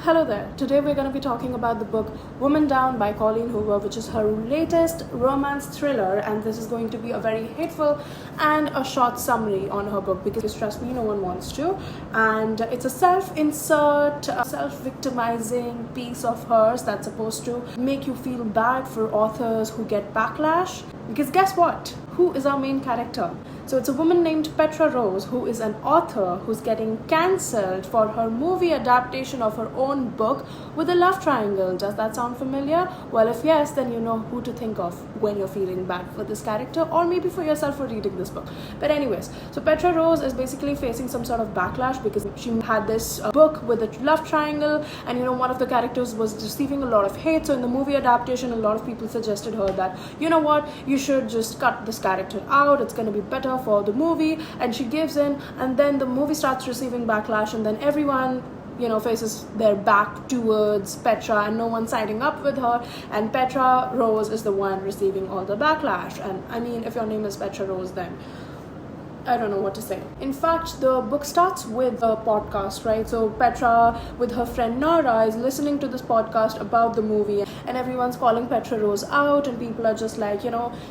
Hello there. Today we're going to be talking about the book Woman Down by Colleen Hoover, which is her latest romance thriller, and this is going to be a very hateful and a short summary on her book because trust me, no one wants to. And it's a self-insert, self-victimizing piece of hers that's supposed to make you feel bad for authors who get backlash. Because guess what? Who is our main character? So it's a woman named Petra Rose who is an author who's getting cancelled for her movie adaptation of her own book with a love triangle. Does that sound familiar? Well, if yes, then you know who to think of when you're feeling bad for this character, or maybe for yourself for reading this book. But anyways, so Petra Rose is basically facing some sort of backlash because she had this book with a love triangle, and one of the characters was receiving a lot of hate. So in the movie adaptation, a lot of people suggested her that, you know what, you should just cut this character out, it's going to be better for the movie. And she gives in, and then the movie starts receiving backlash, and then everyone faces their back towards Petra and no one siding up with her, and Petra Rose is the one receiving all the backlash. And I mean, if your name is Petra Rose, then I don't know what to say. In fact, the book starts with a podcast, right? So Petra with her friend Nora is listening to this podcast about the movie, and everyone's calling Petra Rose out, and people are just like,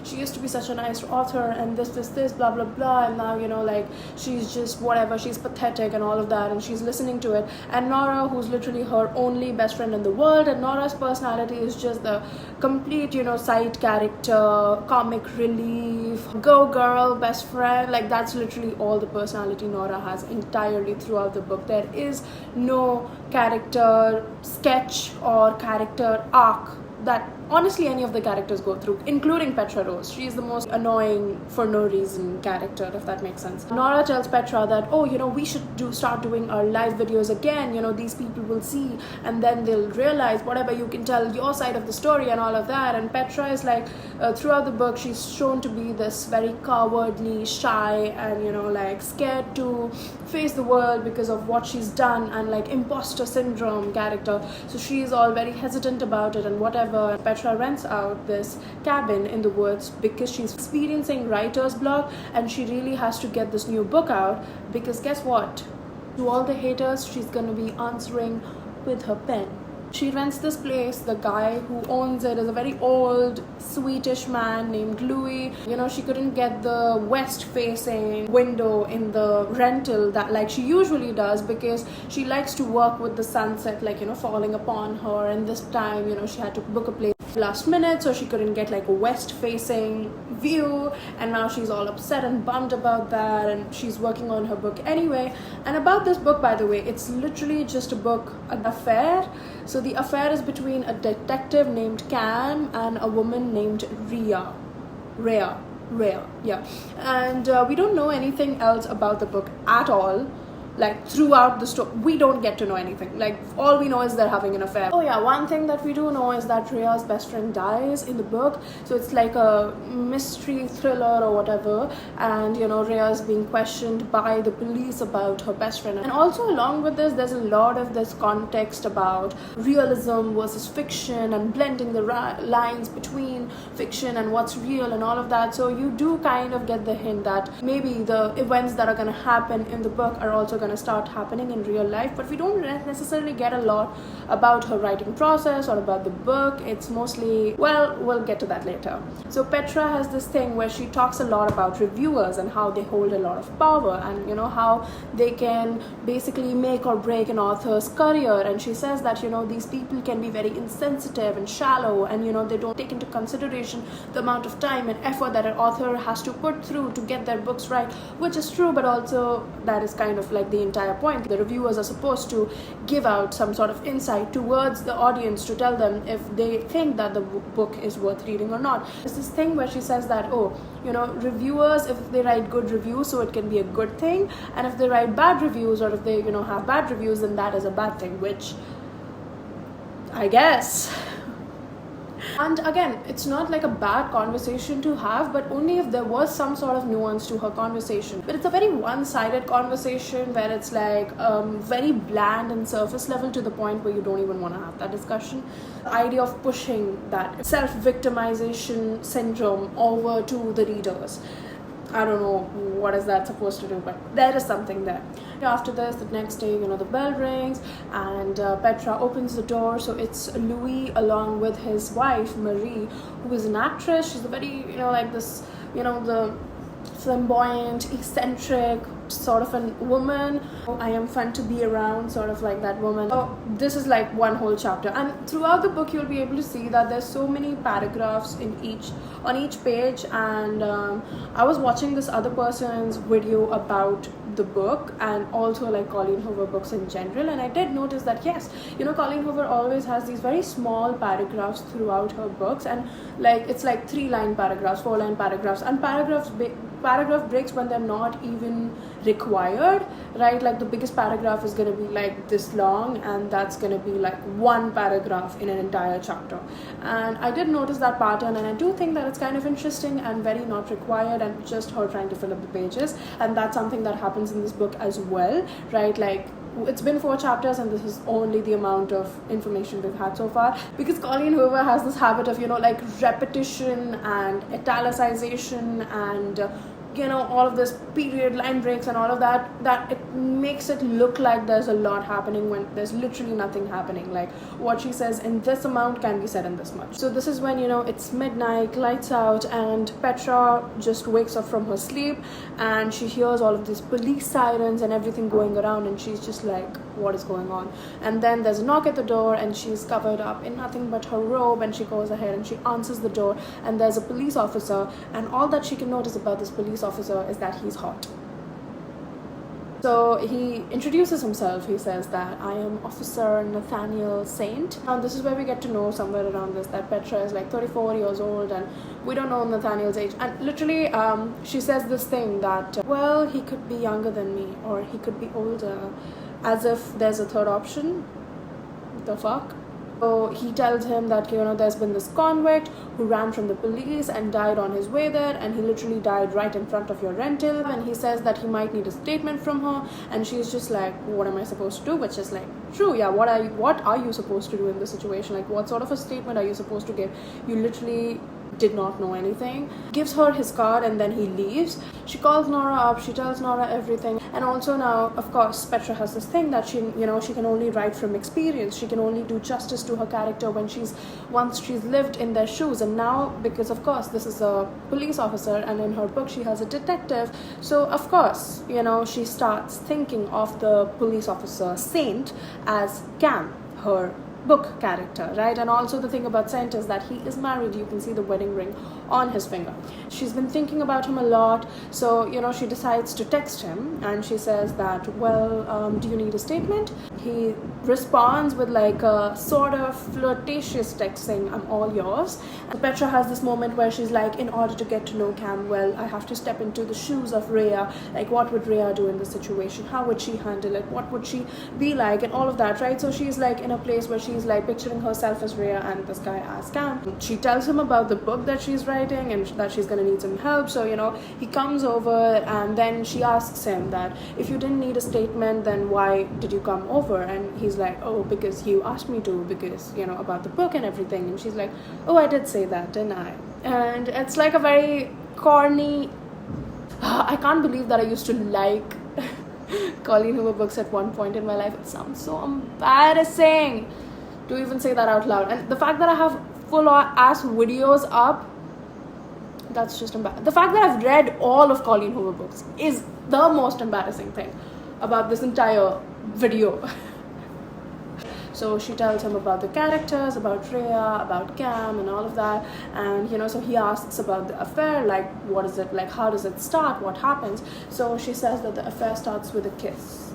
she used to be such a nice author and this, blah, blah, blah, and now, she's just whatever, she's pathetic and all of that, and she's listening to it. And Nora, who's literally her only best friend in the world, and Nora's personality is just the complete, side character, comic relief, go girl, best friend, like that's literally all the personality Nora has entirely throughout the book. There is no character sketch or character arc that honestly any of the characters go through, including Petra Rose. She is the most annoying for no reason character, if that makes sense. Nora tells Petra that, we should start doing our live videos again, these people will see, and then they'll realize whatever, you can tell your side of the story and all of that. And Petra is like, throughout the book, she's shown to be this very cowardly, shy, and scared to face the world because of what she's done, and like imposter syndrome character. So she's all very hesitant about it and whatever. Petra rents out this cabin in the woods because she's experiencing writer's block, and she really has to get this new book out because guess what? To all the haters, she's gonna be answering with her pen. She rents this place. The guy who owns it is a very old, Swedish man named Louis. She couldn't get the west-facing window in the rental that like she usually does because she likes to work with the sunset, falling upon her. And this time, she had to book a place last minute, so she couldn't get like a west-facing view. And now she's all upset and bummed about that, and she's working on her book anyway. And about this book, by the way, it's literally just a book, an affair. So the affair is between a detective named Cam and a woman named Rhea, yeah. And we don't know anything else about the book at all. Like throughout the story, we don't get to know anything. Like all we know is they're having an affair. Oh yeah, one thing that we do know is that Rhea's best friend dies in the book. So it's like a mystery thriller or whatever. And Rhea is being questioned by the police about her best friend. And also along with this, there's a lot of this context about realism versus fiction and blending the lines between fiction and what's real and all of that. So you do kind of get the hint that maybe the events that are going to happen in the book are also going to start happening in real life, but we don't necessarily get a lot about her writing process or about the book. It's mostly, well, we'll get to that later. So Petra has this thing where she talks a lot about reviewers and how they hold a lot of power, and how they can basically make or break an author's career. And she says that these people can be very insensitive and shallow, and they don't take into consideration the amount of time and effort that an author has to put through to get their books right, which is true, but also that is kind of like the entire point. The reviewers are supposed to give out some sort of insight towards the audience to tell them if they think that the book is worth reading or not. There's this thing where she says that, reviewers, if they write good reviews, so it can be a good thing, and if they write bad reviews, or if they, have bad reviews, then that is a bad thing, which I guess. And again, it's not like a bad conversation to have, but only if there was some sort of nuance to her conversation. But it's a very one-sided conversation where it's like very bland and surface level to the point where you don't even want to have that discussion. The idea of pushing that self-victimization syndrome over to the readers. I don't know what is that supposed to do, but there is something there. After this, the next day, the bell rings and Petra opens the door. So it's Louis along with his wife Marie, who is an actress. She's a very like this the flamboyant, eccentric sort of a woman. I am fun to be around, sort of like that woman. So this is like one whole chapter, and throughout the book you'll be able to see that there's so many paragraphs on each page. And I was watching this other person's video about the book and also like Colleen Hoover books in general, and I did notice that yes, Colleen Hoover always has these very small paragraphs throughout her books, and like it's like 3-line paragraphs, 4-line paragraphs, and paragraph breaks when they're not even required, right? Like the biggest paragraph is going to be like this long, and that's going to be like one paragraph in an entire chapter. And I did notice that pattern, and I do think that it's kind of interesting and very not required, and just her trying to fill up the pages. And that's something that happens in this book as well, right? Like it's been 4 chapters and this is only the amount of information we've had so far, because Colleen Hoover has this habit of like repetition and italicization and all of this period, line breaks and all of that it makes it look like there's a lot happening when there's literally nothing happening. Like what she says in this amount can be said in this much. So this is when it's midnight, lights out, and Petra just wakes up from her sleep and she hears all of these police sirens and everything going around, and she's just like, what is going on? And then there's a knock at the door, and she's covered up in nothing but her robe, and she goes ahead and she answers the door, and there's a police officer, and all that she can notice about this police officer is that he's hot. So he introduces himself. He says that I am Officer Nathaniel Saint. Now this is where we get to know somewhere around this that Petra is like 34 years old, and we don't know Nathaniel's age. And literally she says this thing that well, he could be younger than me or he could be older, as if there's a third option. The fuck? So he tells him that there's been this convict who ran from the police and died on his way there, and he literally died right in front of your rental. And he says that he might need a statement from her, and she's just like, what am I supposed to do? Which is like, true, yeah, what are you supposed to do in this situation? Like, what sort of a statement are you supposed to give? You literally did not know anything. Gives her his card and then he leaves. She calls Nora up, she tells Nora everything. And also now, of course, Petra has this thing that she can only write from experience. She can only do justice to her character once she's lived in their shoes. And now, because of course this is a police officer and in her book she has a detective, so of course she starts thinking of the police officer Saint as Cam, her book character, right? And also the thing about Saint is that he is married. You can see the wedding ring on his finger. She's been thinking about him a lot, so she decides to text him, and she says that, well, do you need a statement? He responds with like a sort of flirtatious text saying, I'm all yours. And Petra has this moment where she's like, in order to get to know Cam well, I have to step into the shoes of Rhea. Like, what would Rhea do in this situation? How would she handle it? What would she be like? And all of that, right? So she's like in a place where she's like picturing herself as Rhea and this guy as Cam. She tells him about the book that she's writing and that she's going to need some help. So he comes over, and then she asks him that if you didn't need a statement, then why did you come over? And he's like, oh, because you asked me to, because about the book and everything. And she's like, oh, I did say that, didn't I? And it's like a very corny, I can't believe that I used to like Colleen Hoover books at one point in my life. It sounds so embarrassing to even say that out loud. And the fact that I have full ass videos up, that's just embarrassing. The fact that I've read all of Colleen Hoover books is the most embarrassing thing about this entire video. So she tells him about the characters, about Rhea, about Cam and all of that. And so he asks about the affair, like what is it, like how does it start, what happens? So she says that the affair starts with a kiss.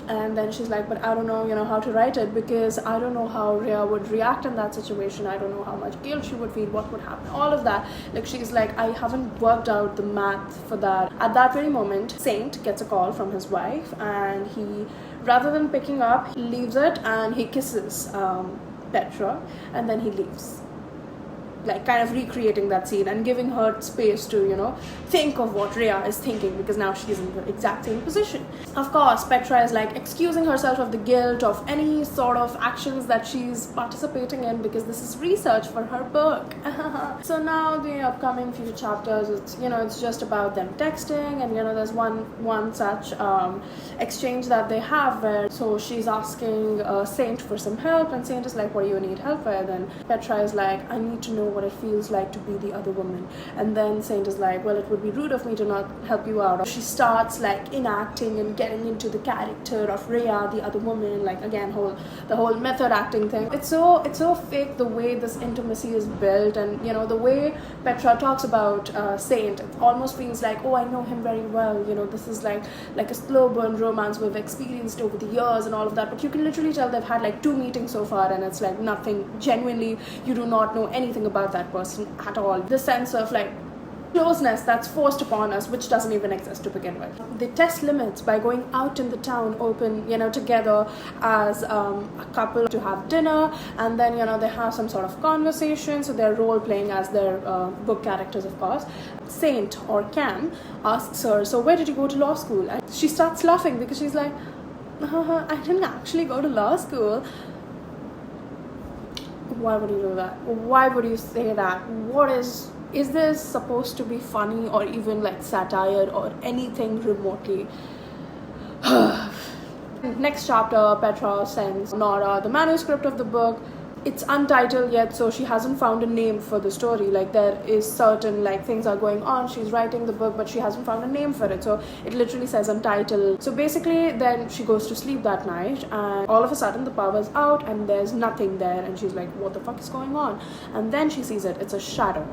And then she's like, but I don't know, how to write it, because I don't know how Rhea would react in that situation. I don't know how much guilt she would feel, what would happen, all of that. Like, she's like, I haven't worked out the math for that. At that very moment, Saint gets a call from his wife, and he, rather than picking up, he leaves it and he kisses Petra, and then he leaves. like kind of recreating that scene and giving her space to, think of what Rhea is thinking, because now she's in the exact same position. Of course, Petra is like excusing herself of the guilt of any sort of actions that she's participating in, because this is research for her book. So now the upcoming few chapters, it's just about them texting, and there's one such exchange that they have where so she's asking Saint for some help, and Saint is like, what do you need help with? And Petra is like, I need to know what it feels like to be the other woman. And then Saint is like, well, it would be rude of me to not help you out. She starts like enacting and getting into the character of Rhea, the other woman, like again the whole method acting thing. It's so fake the way this intimacy is built, and the way Petra talks about Saint, it almost feels like, oh, I know him very well, this is like a slow burn romance we've experienced over the years and all of that. But you can literally tell they've had like 2 meetings so far, and it's like nothing, genuinely you do not know anything about that person at all. The sense of like closeness that's forced upon us, which doesn't even exist to begin with. They test limits by going out in the town open, together as a couple to have dinner, and then they have some sort of conversation, so they're role playing as their book characters, of course. Saint, or Cam, asks her, so where did you go to law school? And she starts laughing because she's like, I didn't actually go to law school. Why would you do that? Why would you say that? Is this supposed to be funny or even like satire or anything remotely? Next chapter, Petra sends Nora the manuscript of the book. It's untitled yet, so she hasn't found a name for the story. Like there is certain like things are going on, she's writing the book, but she hasn't found a name for it, so it literally says untitled. So basically then she goes to sleep that night, and all of a sudden the power's out and there's nothing there, and she's like, what the fuck is going on? And then she sees it's a shadow,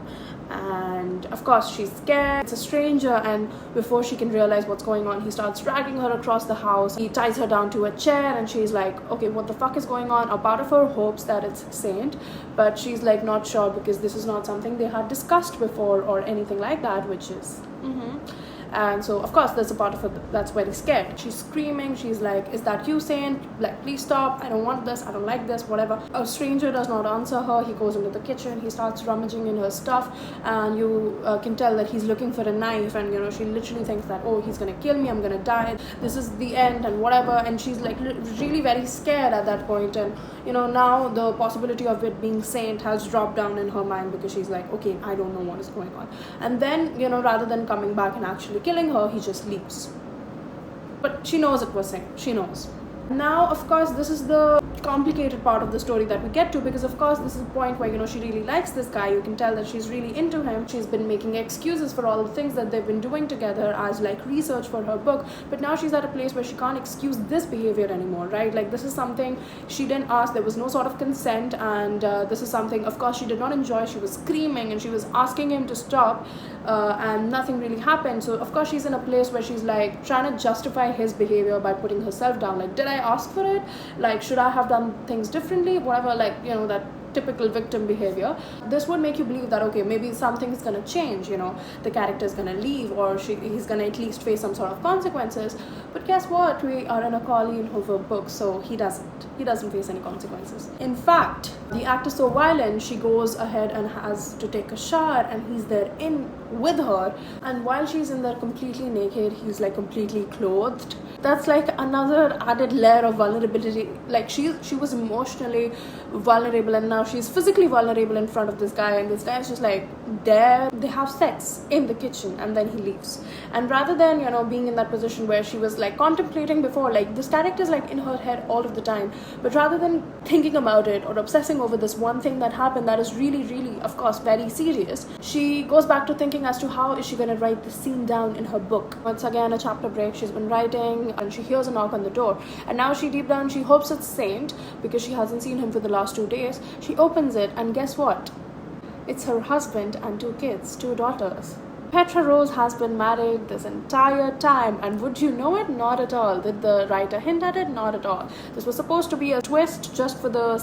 and of course she's scared. It's a stranger, and before she can realize what's going on, he starts dragging her across the house. He ties her down to a chair, and she's like, okay, what the fuck is going on? A part of her hopes that it's Saint, but she's like not sure, because this is not something they had discussed before or anything like that, which is And so of course there's a part of her that's very scared. She's screaming, she's like, is that you, Saint? Like, please stop, I don't want this, I don't like this, whatever. A stranger does not answer her. He goes into the kitchen, he starts rummaging in her stuff, and you can tell that he's looking for a knife, and she literally thinks that, oh, he's gonna kill me, I'm gonna die, this is the end and whatever. And she's like really very scared at that point, and now the possibility of it being Saint has dropped down in her mind, because she's like, okay, I don't know what is going on. And then rather than coming back and actually killing her, he just leaves. But she knows it was Saint. She knows. Now, of course, this is the complicated part of the story that we get to, because of course this is the point where she really likes this guy. You can tell that she's really into him. She's been making excuses for all the things that they've been doing together as like research for her book, but now she's at a place where she can't excuse this behavior anymore, right? Like, this is something she didn't ask, there was no sort of consent, and this is something of course she did not enjoy. She was screaming and she was asking him to stop, and nothing really happened. So of course she's in a place where she's like trying to justify his behavior by putting herself down, like, did I ask for it? Like, should I have done things differently? Whatever, like, that typical victim behavior. This would make you believe that, okay, maybe something is going to change, the character is going to leave, or he's going to at least face some sort of consequences. But guess what? We are in a Colleen Hoover book, so he doesn't face any consequences. In fact, the act is so violent, she goes ahead and has to take a shower, and he's there in with her, and while she's in there completely naked, he's like completely clothed. That's like another added layer of vulnerability. Like, she was emotionally vulnerable, and now she's physically vulnerable in front of this guy, and this guy is just like there. They have sex in the kitchen, and then he leaves. And rather than being in that position where she was like contemplating before, like, this character is like in her head all of the time, but rather than thinking about it or obsessing over this one thing that happened that is really, really, of course, very serious, she goes back to thinking as to how is she going to write the scene down in her book. Once again, a chapter break. She's been writing, and she hears a knock on the door, and now she deep down she hopes it's Saint, because she hasn't seen him for the last 2 days. She opens it, and guess what? It's her husband and 2 kids, 2 daughters. Petra Rose has been married this entire time, and would you know it? Not at all. Did the writer hint at it? Not at all. This was supposed to be a twist just for the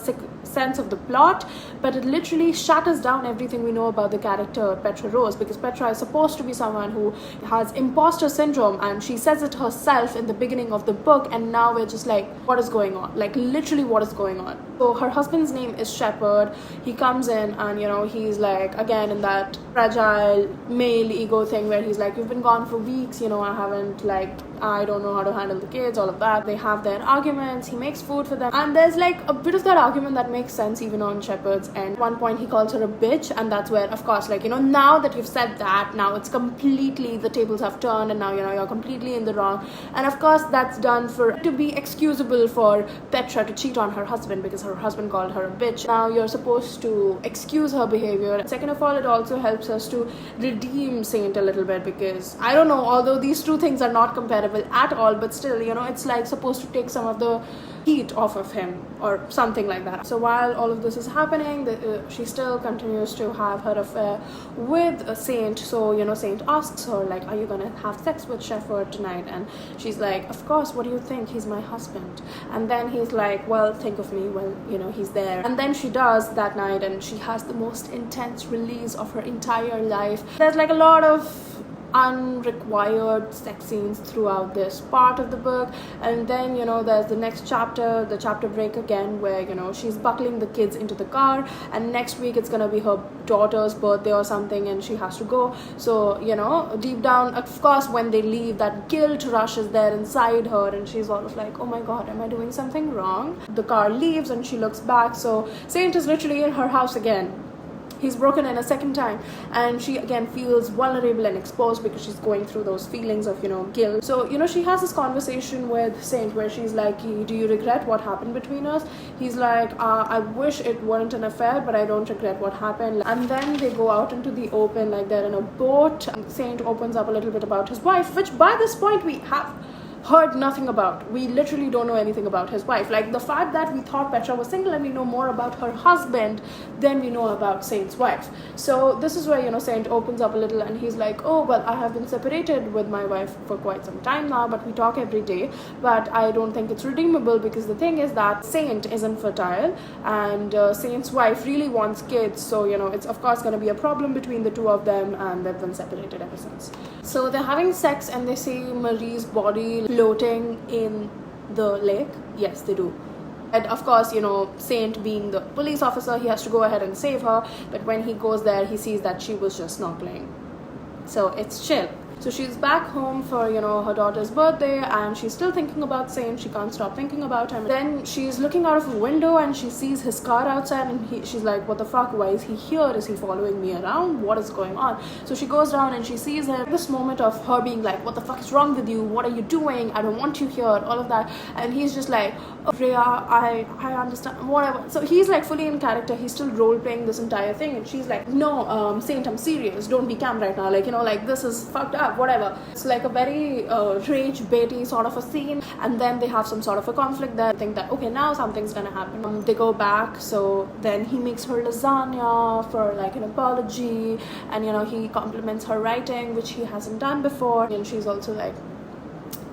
sense of the plot, but it literally shatters down everything we know about the character Petra Rose, because Petra is supposed to be someone who has imposter syndrome, and she says it herself in the beginning of the book, and now we're just like, what is going on? Like, literally, what is going on? So her husband's name is Shepard. He comes in and, you know, he's like, again, in that fragile male ego thing where he's like, you've been gone for weeks, you know, I don't know how to handle the kids, all of that. They have their arguments, he makes food for them, and there's like a bit of that argument that makes sense even on Shepard's end. At one point he calls her a bitch, and that's where, of course, like, you know, now that you've said that, now it's completely, the tables have turned, and now, you know, you're completely in the wrong. And of course that's done for to be excusable for Petra to cheat on her husband, because her husband called her a bitch. Now you're supposed to excuse her behavior. Second of all, it also helps us to redeem Saint a little bit, because I don't know, although these two things are not comparable at all, but still, you know, it's like supposed to take some of the heat off of him or something like that. So while all of this is happening, she still continues to have her affair with Saint. So, you know, Saint asks her, like, are you gonna have sex with Shepard tonight? And she's like, of course, what do you think, he's my husband. And then he's like, well, think of me, well, you know, he's there. And then she does that night, and she has the most intense release of her entire life. There's like a lot of unrequired sex scenes throughout this part of the book, and then, you know, there's the next chapter, the chapter break again, where, you know, she's buckling the kids into the car, and next week it's gonna be her daughter's birthday or something, and she has to go. So, you know, deep down, of course, when they leave, that guilt rush is there inside her, and she's all of like, oh my god, am I doing something wrong? The car leaves and she looks back, so Saint is literally in her house again. He's broken in a second time, and she again feels vulnerable and exposed because she's going through those feelings of, you know, guilt. So, you know, she has this conversation with Saint where she's like, do you regret what happened between us? He's like, I wish it weren't an affair, but I don't regret what happened. And then they go out into the open, like they're in a boat. Saint opens up a little bit about his wife, which by this point we have heard nothing about. We literally don't know anything about his wife. Like, the fact that we thought Petra was single, and we know more about her husband than we know about Saint's wife. So this is where, you know, Saint opens up a little, and he's like, oh, well, I have been separated with my wife for quite some time now, but we talk every day, but I don't think it's redeemable, because the thing is that Saint is infertile, and Saint's wife really wants kids. So, you know, it's of course going to be a problem between the two of them, and they've been separated ever since. So they're having sex, and they see Marie's body floating in the lake. Yes, they do. And of course, you know, Saint being the police officer, he has to go ahead and save her, but when he goes there, he sees that she was just snorkeling. So it's chill. So she's back home for, you know, her daughter's birthday, and she's still thinking about Saint. She can't stop thinking about him. Then she's looking out of a window, and she sees his car outside, and she's like, what the fuck, why is he here? Is he following me around? What is going on? So she goes down and she sees him. This moment of her being like, what the fuck is wrong with you? What are you doing? I don't want you here, all of that. And he's just like, oh, Rhea, I understand, whatever. So he's like fully in character. He's still role playing this entire thing, and she's like, no, Saint, I'm serious, don't be calm right now, like, you know, like, this is fucked up, whatever. It's like a very rage baity sort of a scene, and then they have some sort of a conflict there. I think that, okay, now something's gonna happen. They go back, so then he makes her lasagna for like an apology, and, you know, he compliments her writing, which he hasn't done before, and she's also like,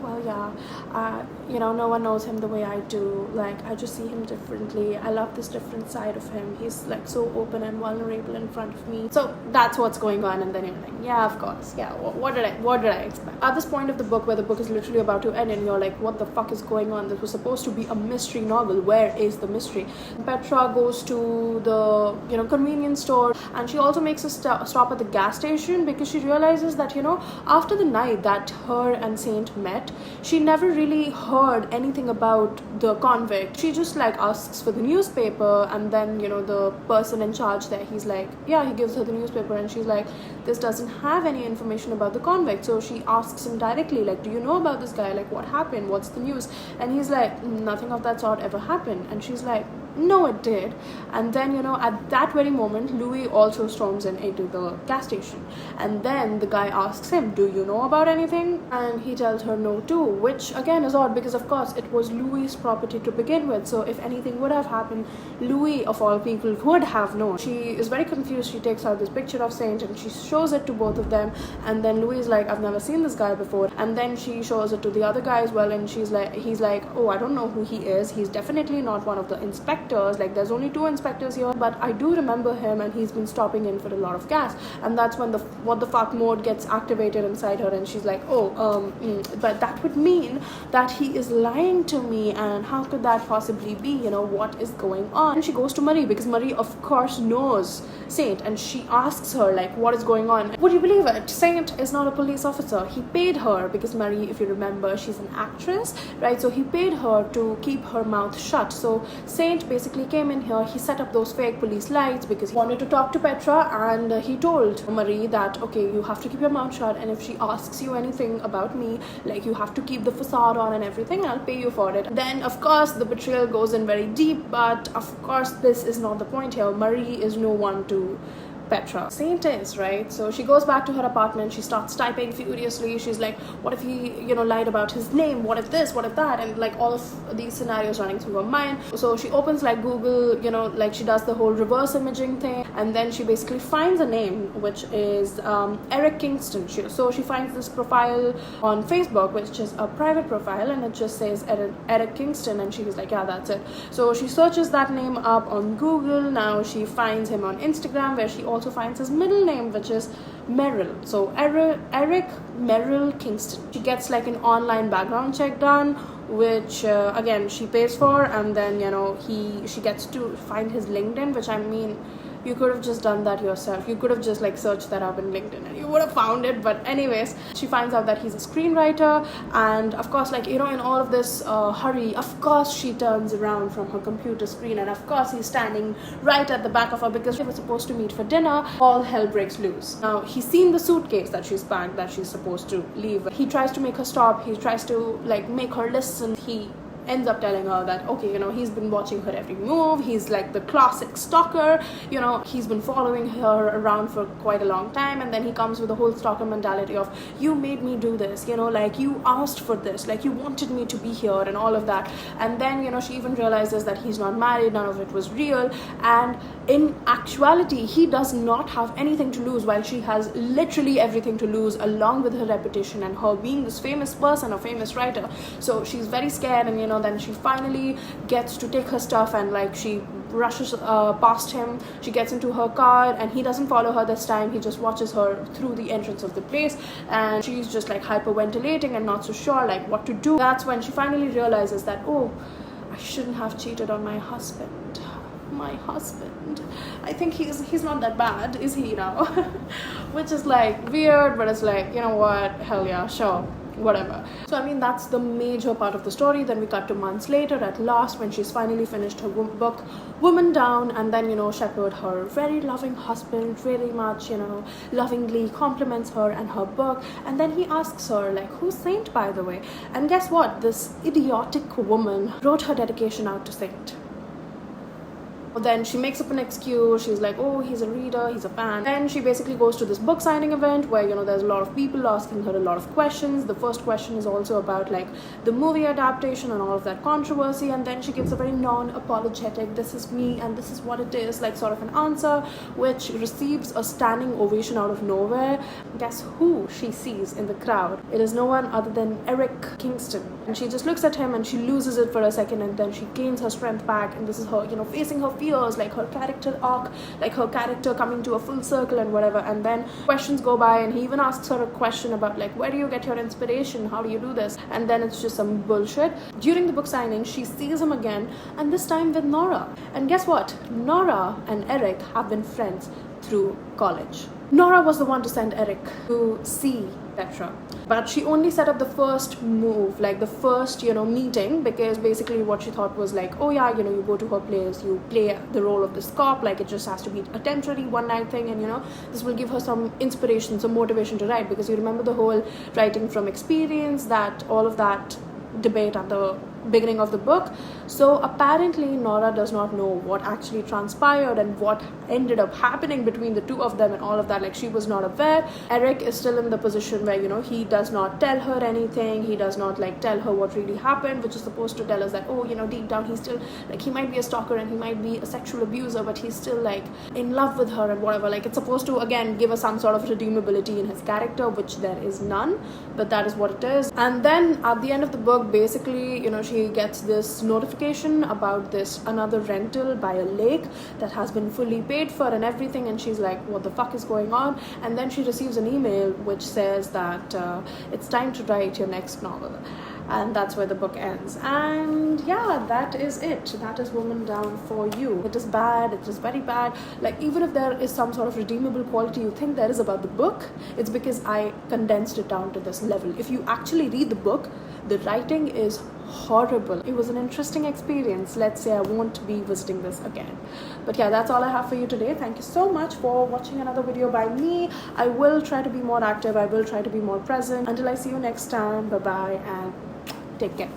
well, yeah, you know, no one knows him the way I do. Like, I just see him differently. I love this different side of him. He's like so open and vulnerable in front of me. So that's what's going on. And then you're like, yeah, of course, yeah. What did I expect? At this point of the book, where the book is literally about to end, and you're like, what the fuck is going on? This was supposed to be a mystery novel. Where is the mystery? Petra goes to the, you know, convenience store, and she also makes a stop at the gas station, because she realizes that, you know, after the night that her and Saint met, she never really heard anything about the convict. She just like asks for the newspaper, and then, you know, the person in charge there, he's like, yeah, he gives her the newspaper, and she's like, this doesn't have any information about the convict. So she asks him directly, like, do you know about this guy? Like, what happened? What's the news? And he's like, nothing of that sort ever happened. And she's like, no, it did. And then, you know, at that very moment, Louis also storms into the gas station, and then the guy asks him, do you know about anything? And he tells her no too, which again is odd, because of course it was Louis' property to begin with, so if anything would have happened, Louis of all people would have known. She is very confused. She takes out this picture of Saint, and she shows it to both of them, and then Louis is like, I've never seen this guy before. And then she shows it to the other guy as well, and he's like, oh, I don't know who he is. He's definitely not one of the inspectors. inspectors. Like, there's only 2 inspectors here, but I do remember him, and he's been stopping in for a lot of gas. And that's when the what the fuck mode gets activated inside her, and she's like, but that would mean that he is lying to me, and how could that possibly be? What is going on? And she goes to Marie, because Marie of course knows Saint, and she asks her, like, what is going on? Would you believe it? Saint is not a police officer. He paid her, because Marie, if you remember, she's an actress, right? So he paid her to keep her mouth shut. So Saint basically came in here, he set up those fake police lights because he wanted to talk to Petra, and he told Marie that, okay, you have to keep your mouth shut, and if she asks you anything about me, like, you have to keep the facade on and everything, and I'll pay you for it. Then of course the betrayal goes in very deep, but of course this is not the point here. Marie is no one to Petra. Saint is, right? So she goes back to her apartment, she starts typing furiously. She's like, what if he, lied about his name? What if this? What if that? And like all of these scenarios running through her mind. So she opens like Google, like she does the whole reverse imaging thing, and then she basically finds a name, which is Eric Kingston. So she finds this profile on Facebook, which is a private profile, and it just says Eric Kingston, and she was like, yeah, that's it. So she searches that name up on Google. Now she finds him on Instagram, where she also finds his middle name, which is Merrill. So Eric Merrill Kingston. She gets like an online background check done, which again she pays for, and then she gets to find his LinkedIn, which, I mean, you could have just done that yourself. You could have just like searched that up in LinkedIn and you would have found it. But anyways, she finds out that he's a screenwriter, and of course, like, in all of this hurry, of course she turns around from her computer screen, and of course he's standing right at the back of her, because they were supposed to meet for dinner. All hell breaks loose. Now he's seen the suitcase that she's packed, that she's supposed to leave. He tries to make her stop. He tries to like make her listen. He ends up telling her that, okay, he's been watching her every move. He's like the classic stalker. He's been following her around for quite a long time, and then he comes with the whole stalker mentality of, you made me do this, like, you asked for this, like, you wanted me to be here, and all of that. And then she even realizes that he's not married, none of it was real, and in actuality he does not have anything to lose, while she has literally everything to lose, along with her reputation and her being this famous person, a famous writer. So she's very scared, and then she finally gets to take her stuff, and like she rushes past him. She gets into her car, and he doesn't follow her this time. He just watches her through the entrance of the place, and she's just like hyperventilating and not so sure like what to do. That's when she finally realizes that, oh, I shouldn't have cheated on my husband. My husband, I think he's not that bad, is he now? Which is like weird, but it's like, what, hell yeah, sure, whatever. So I mean, that's the major part of the story. Then we cut to months later, at last, when she's finally finished her book Woman Down, and then Shepherd, her very loving husband, really much lovingly compliments her and her book, and then he asks her like, who's Saint, by the way? And guess what, this idiotic woman wrote her dedication out to Saint. Then she makes up an excuse. She's like, oh, he's a reader, he's a fan. Then she basically goes to this book signing event where there's a lot of people asking her a lot of questions. The first question is also about like the movie adaptation and all of that controversy, and then she gives a very non-apologetic, this is me and this is what it is, like sort of an answer, which receives a standing ovation out of nowhere. Guess who she sees in the crowd? It is no one other than Eric Kingston, and she just looks at him and she loses it for a second, and then she gains her strength back, and this is her facing her fears, like her character arc, like her character coming to a full circle and whatever. And then questions go by, and he even asks her a question about like, where do you get your inspiration, how do you do this? And then it's just some bullshit. During the book signing, she sees him again, and this time with Nora. And guess what, Nora and Eric have been friends through college. Nora was the one to send Eric to see Petra, but she only set up the first move, like the first meeting, because basically what she thought was like, oh yeah, you go to her place, you play the role of this cop, like it just has to be a temporary one night thing, and this will give her some inspiration, some motivation to write, because you remember the whole writing from experience, that all of that debate at the beginning of the book. So apparently Nora does not know what actually transpired and what ended up happening between the two of them and all of that. Like, she was not aware. Eric is still in the position where he does not tell her anything. He does not like tell her what really happened, which is supposed to tell us that, oh, deep down he's still like, he might be a stalker and he might be a sexual abuser, but he's still like in love with her and whatever. Like, it's supposed to again give us some sort of redeemability in his character, which there is none, but that is what it is. And then at the end of the book, basically she gets this notification notification about this another rental by a lake that has been fully paid for and everything, and she's like, what the fuck is going on? And then she receives an email which says that it's time to write your next novel. And that's where the book ends. And yeah, that is it. That is Woman Down for you. It is bad, it is very bad. Like, even if there is some sort of redeemable quality you think there is about the book, it's because I condensed it down to this level. If you actually read the book, the writing is horrible. It was an interesting experience. Let's say I won't be visiting this again. But yeah, that's all I have for you today. Thank you so much for watching another video by me. I will try to be more active. I will try to be more present. Until I see you next time, bye bye and take care.